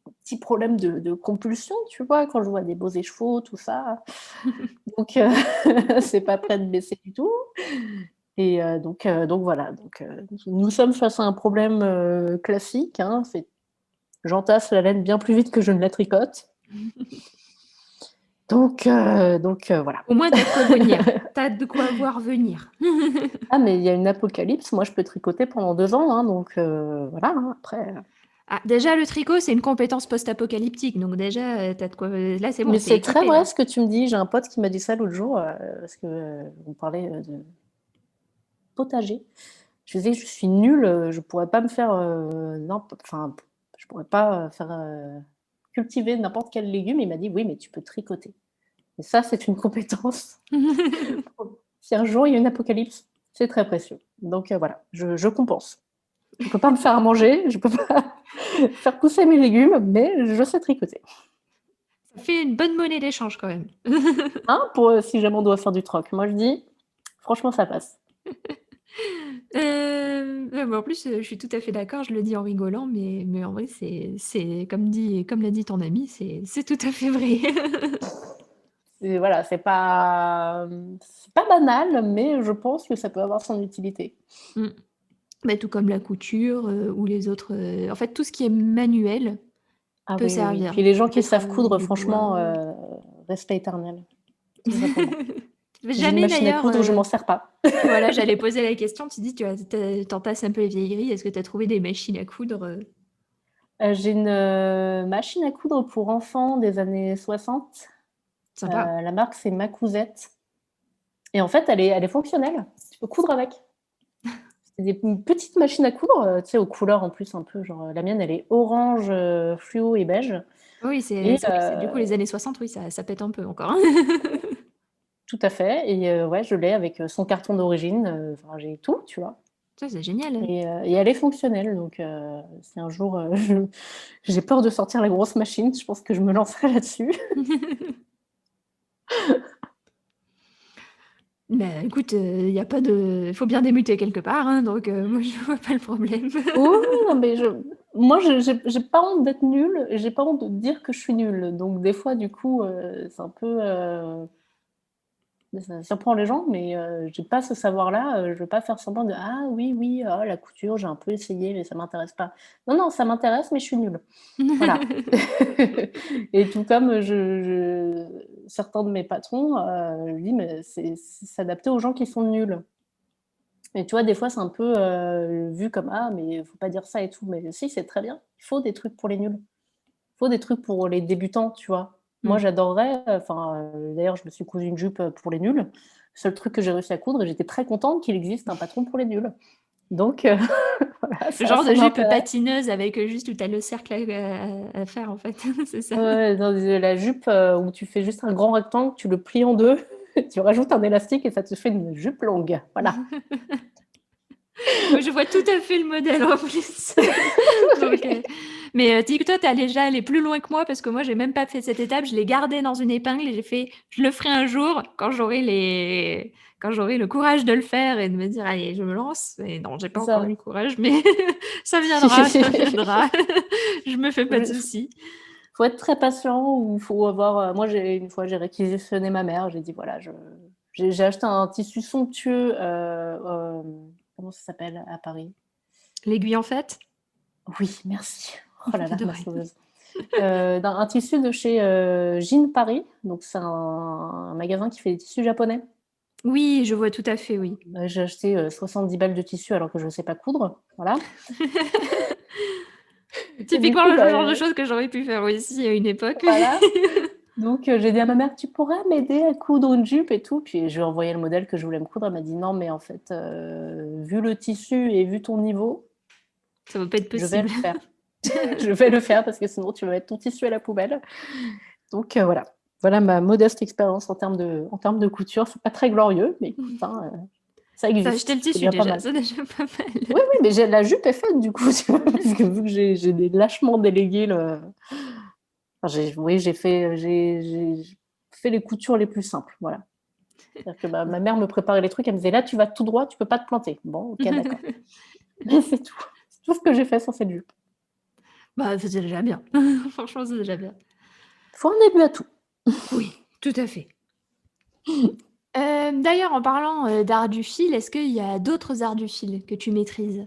un petit problème de compulsion, tu vois? Quand je vois des beaux écheveaux, tout ça, donc c'est pas prêt de baisser du tout et donc voilà, nous sommes face à un problème, classique, hein, c'est j'entasse la laine bien plus vite que je ne la tricote. Voilà. Au moins, t'as de quoi venir. T'as de quoi voir venir. Ah, mais il y a une apocalypse, moi je peux tricoter pendant 2 ans, hein, donc voilà, hein, après. Ah, déjà, le tricot, c'est une compétence post-apocalyptique. Donc déjà, t'as de quoi. Là, c'est bon, Mais t'es c'est très équipé, vrai là. ce que tu me dis. J'ai un pote qui m'a dit ça l'autre jour, parce que on parlait de potager. Je disais que je suis nulle, je pourrais pas me faire, enfin, je pourrais pas faire cultiver n'importe quel légume. Il m'a dit: «Oui, mais tu peux tricoter» et ça, c'est une compétence. Si un jour il y a une apocalypse, c'est très précieux. Donc voilà, je compense. Je peux pas me faire à manger, je peux pas faire pousser mes légumes, mais je sais tricoter. Ça fait une bonne monnaie d'échange, quand même. Hein, pour si jamais on doit faire du troc. Moi, je dis, franchement, ça passe. Mais en plus, je suis tout à fait d'accord, je le dis en rigolant, mais en vrai, comme l'a dit ton ami, c'est tout à fait vrai. Voilà, c'est pas banal, mais je pense que ça peut avoir son utilité. Mm. Bah, tout comme la couture ou les autres. En fait, tout ce qui est manuel Ah peut oui, oui, oui. servir. Puis les gens Tous qui les savent travaux coudre, du bois. franchement, respect éternel. tout simplement. J'ai une Jamais machine à d'ailleurs, coudre, je m'en sers pas. voilà, j'allais poser la question, tu dis t'entasses un peu les vieilleries, est-ce que tu as trouvé des machines à coudre? J'ai une, machine à coudre pour enfants des années 60. Sympa. La marque, c'est Macouzette et en fait, elle est fonctionnelle. Tu peux coudre avec. C'est des petites machines à coudre, tu sais, aux couleurs en plus un peu genre, la mienne, elle est orange, fluo et beige Oui, et c'est vrai que c'est du coup les années 60, oui, ça pète un peu encore, hein. tout à fait et ouais, je l'ai avec, son carton d'origine, enfin, j'ai tout, tu vois? Ça, c'est génial, hein. Et elle est fonctionnelle donc si un jour, j'ai peur de sortir la grosse machine, je pense que je me lancerai là-dessus. Bah, écoute, il y a pas de faut bien débuter quelque part, hein, donc moi je vois pas le problème. Oui, oui, non, mais moi, j'ai pas honte d'être nulle et j'ai pas honte de dire que je suis nulle. Donc des fois, du coup, c'est un peu, ça surprend les gens, mais j'ai pas ce savoir-là, je veux pas faire semblant de: «Ah oui, oui, oh la couture, j'ai un peu essayé, mais ça m'intéresse pas». Non, non, ça m'intéresse, mais je suis nulle. Voilà. Et tout comme, certains de mes patrons, je dis: «Mais c'est s'adapter aux gens qui sont nuls». Et tu vois, des fois, c'est un peu, vu comme: «Ah mais faut pas dire ça et tout», mais si, c'est très bien. Il faut des trucs pour les nuls. Il faut des trucs pour les débutants, tu vois? Moi, Mmh. j'adorerais, enfin, d'ailleurs, je me suis cousu une jupe, pour les nuls. Le seul truc que j'ai réussi à coudre et j'étais très contente qu'il existe un patron pour les nuls. Donc voilà, Le ça genre de ça jupe m'intéresse. patineuse avec, juste où tu as le cercle à faire en fait, c'est ça? Ouais, dans la jupe, où tu fais juste un grand rectangle, tu le plies en 2, tu rajoutes un élastique et ça te fait une jupe longue. Voilà. Oui, je vois tout à fait le modèle en plus. Donc, mais dis-toi, tu es déjà allé plus loin que moi parce que moi, j'ai même pas fait cette étape. Je l'ai gardé dans une épingle et j'ai fait: «Je le ferai un jour quand j'aurai le courage de le faire et de me dire: "Allez, je me lance"». Et non, j'ai pas C'est encore eu ça. le courage, mais ça viendra, ça viendra. Je me fais pas de Je soucis. Faut être très patient ou faut avoir, moi une fois j'ai réquisitionné ma mère, j'ai dit: «Voilà, j'ai acheté un tissu somptueux, comment ça s'appelle à Paris?» L'aiguille en fait? Oui, merci. Oh là là, De ma rien. sauveuse. Un tissu de chez, Jean Paris, donc c'est un magasin qui fait des tissus japonais. Oui, je vois tout à fait, oui. J'ai acheté, 70 balles de tissu alors que je sais pas coudre, voilà. Et du Typiquement coup, le bah, genre de choses que j'aurais pu faire aussi à une époque. voilà. Donc j'ai dit à ma mère: «Tu pourrais m'aider à coudre une jupe et tout?» Puis je lui ai envoyé le modèle que je voulais me coudre. Elle m'a dit: «Non, mais en fait, vu le tissu et vu ton niveau, Ça va pas être je vais le possible. faire. Je vais le faire parce que sinon tu vas mettre ton tissu à la poubelle». Donc voilà. Voilà ma modeste expérience en termes de couture. C'est pas très glorieux, mais écoute, hein, ça Tu as acheté existe. le C'est tissu déjà pas déjà, mal. c'est déjà pas mal. Oui, oui, mais la jupe est faite du coup, tu vois? Parce que vu que j'ai lâchement délégué enfin j'ai fait les coutures les plus simples, voilà. C'est-à-dire que ma mère me préparait les trucs, elle me disait: «Là, tu vas tout droit, tu peux pas te planter». Bon, OK, d'accord. Mais c'est tout. C'est tout ce que j'ai fait sur cette jupe. Bah, c'est déjà bien. Franchement, c'est déjà bien. Faut un début à tout. Oui, tout à fait. D'ailleurs, en parlant, d'art du fil, est-ce qu'il y a d'autres arts du fil que tu maîtrises?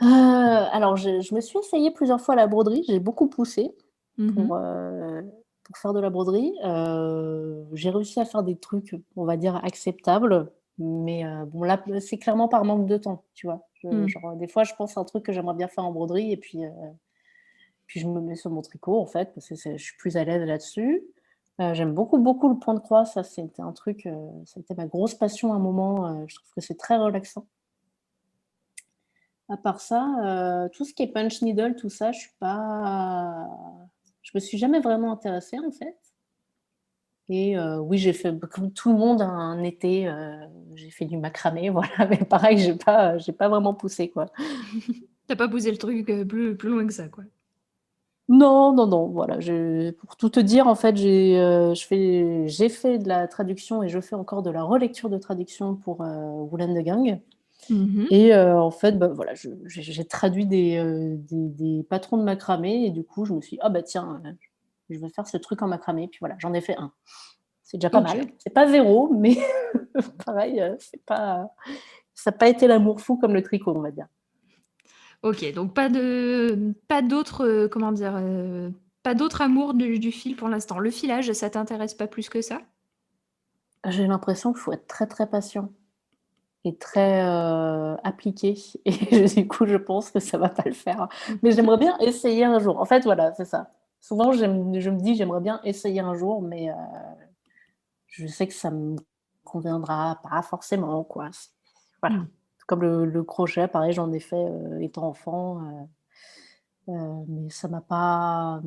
Alors je me suis essayée plusieurs fois à la broderie, j'ai beaucoup poussé Mmh. pour faire de la broderie. J'ai réussi à faire des trucs, on va dire acceptables, mais bon là, c'est clairement par manque de temps, tu vois? Mmh. Genre, des fois, je pense à un truc que j'aimerais bien faire en broderie et puis je me mets sur mon tricot, en fait, parce que je suis plus à l'aise là-dessus. J'aime beaucoup, beaucoup le point de croix, ça c'était un truc, ça a été ma grosse passion à un moment, je trouve que c'est très relaxant. À part ça, tout ce qui est punch needle, tout ça, je me suis jamais vraiment intéressée, en fait et oui, j'ai fait comme tout le monde un été, j'ai fait du macramé, voilà, mais pareil, j'ai pas vraiment poussé, quoi. Tu as pas poussé le truc, plus loin que ça, quoi. Non, non, non, voilà, pour tout te dire, en fait, j'ai fait de la traduction et je fais encore de la relecture de traduction pour, Woollen de Gang Mmh. et en fait, bah, voilà, j'ai traduit des patrons de macramé et du coup, je me suis dit: «Ah bah tiens, je vais faire ce truc en macramé», puis voilà, j'en ai fait un. C'est déjà pas OK. mal. C'est pas 0, mais pareil, c'est pas ça a pas été l'amour fou comme le tricot, on va dire. OK, donc pas d'autres, comment dire? Pas d'autre amour du fil pour l'instant. Le filage, ça t'intéresse pas plus que ça? J'ai l'impression qu'il faut être très, très patient et très, appliqué et du coup, je pense que ça va pas le faire. Mais j'aimerais bien essayer un jour. En fait, voilà, c'est ça. Souvent, je me dis: «J'aimerais bien essayer un jour», mais je sais que ça me conviendra pas forcément, quoi. C'est voilà. Mmh. Comme le crochet, pareil, j'en ai fait, étant enfant, mais ça m'a pas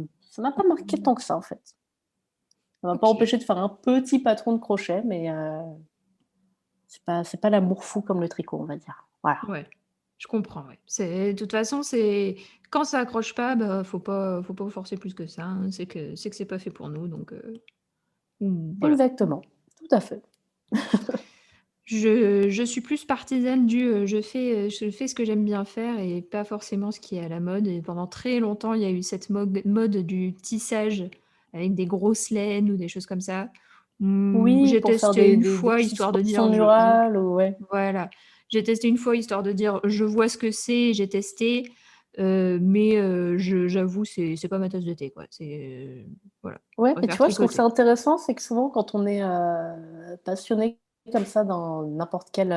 marqué tant que ça, en fait. Ça m'a pas OK. empêché de faire un petit patron de crochet, mais c'est pas l'amour fou comme le tricot, on va dire. Voilà. Ouais, je comprends, ouais. De toute façon, c'est quand ça accroche pas, bah, faut pas forcer plus que ça, hein. C'est que c'est pas fait pour nous, donc voilà. Exactement, tout à fait. Je suis plus partisane je fais ce que j'aime bien faire et pas forcément ce qui est à la mode et pendant très longtemps, il y a eu cette mode du tissage avec des grosses laines ou des choses comme ça. Oui, J'ai pour faire testé une des fois petites histoire de fronçons dire murales ou ouais. voilà. J'ai testé une fois histoire de dire: «Je vois ce que c'est, j'ai testé», mais j'avoue, c'est pas ma tasse de thé, quoi. Voilà, je Ouais, mais tu préfère vois, je trouve ça tricoter. intéressant, c'est que souvent quand on est, passionné comme ça dans n'importe quel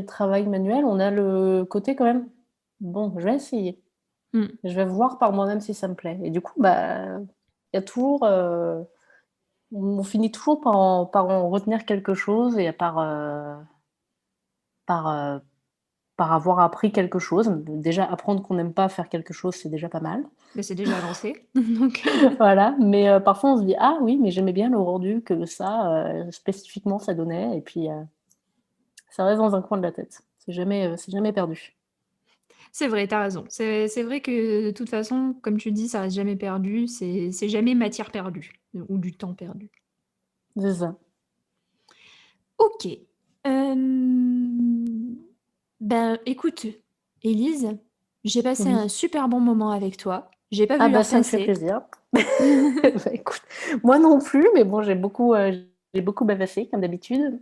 travail manuel, on a le côté quand même: «Bon, je vais essayer. Mmh. Je vais voir par moi-même si ça me plaît» et du coup, bah, il y a toujours, on finit toujours par en retenir quelque chose et par, par avoir appris quelque chose. Déjà apprendre qu'on n'aime pas faire quelque chose, c'est déjà pas mal. Bah, c'est déjà avancé, donc Voilà, mais parfois on se dit: «Ah oui, mais j'aimais bien le rendu que ça, spécifiquement ça donnait» et puis, ça reste dans un coin de la tête. C'est jamais perdu. c'est vrai, tu as raison. C'est vrai que de toute façon, comme tu dis, ça reste jamais perdu, c'est jamais matière perdue, ou du temps perdu. C'est ça. OK. Ben, écoute, Élise, j'ai passé un Oui. super bon moment avec toi. J'ai pas Ah vu bah, l'heure ça me fait passer. plaisir. Bah, écoute, moi non plus, mais bon, j'ai beaucoup bavassé comme d'habitude.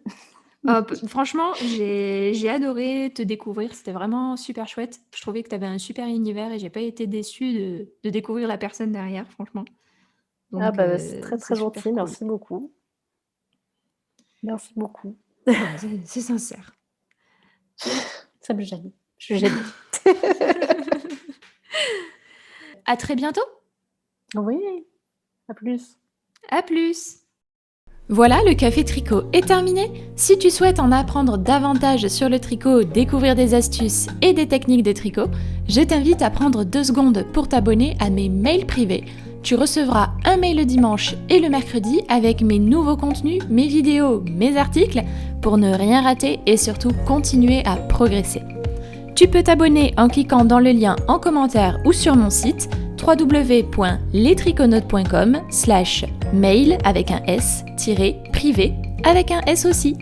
Franchement, j'ai adoré te découvrir, c'était vraiment super chouette. Je trouvais que tu avais un super univers et j'ai pas été déçue de découvrir la personne derrière, franchement. Ah Donc bah, c'est très, c'est très super gentil, cool. merci beaucoup. Merci beaucoup. Bah, c'est sincère. Ça me gêne, je suis gênée. À très bientôt. Oui, à plus. À plus. Voilà, le café tricot est terminé. Si tu souhaites en apprendre davantage sur le tricot, découvrir des astuces et des techniques de tricot, je t'invite à prendre 2 secondes pour t'abonner à mes mails privés. Tu recevras un mail le dimanche et le mercredi avec mes nouveaux contenus, mes vidéos, mes articles, pour ne rien rater et surtout continuer à progresser. Tu peux t'abonner en cliquant dans le lien en commentaire ou sur mon site www.lestriconautes.com/mail avec un S-privé avec un S aussi.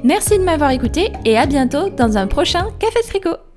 Merci de m'avoir écouté et à bientôt dans un prochain Café Tricot.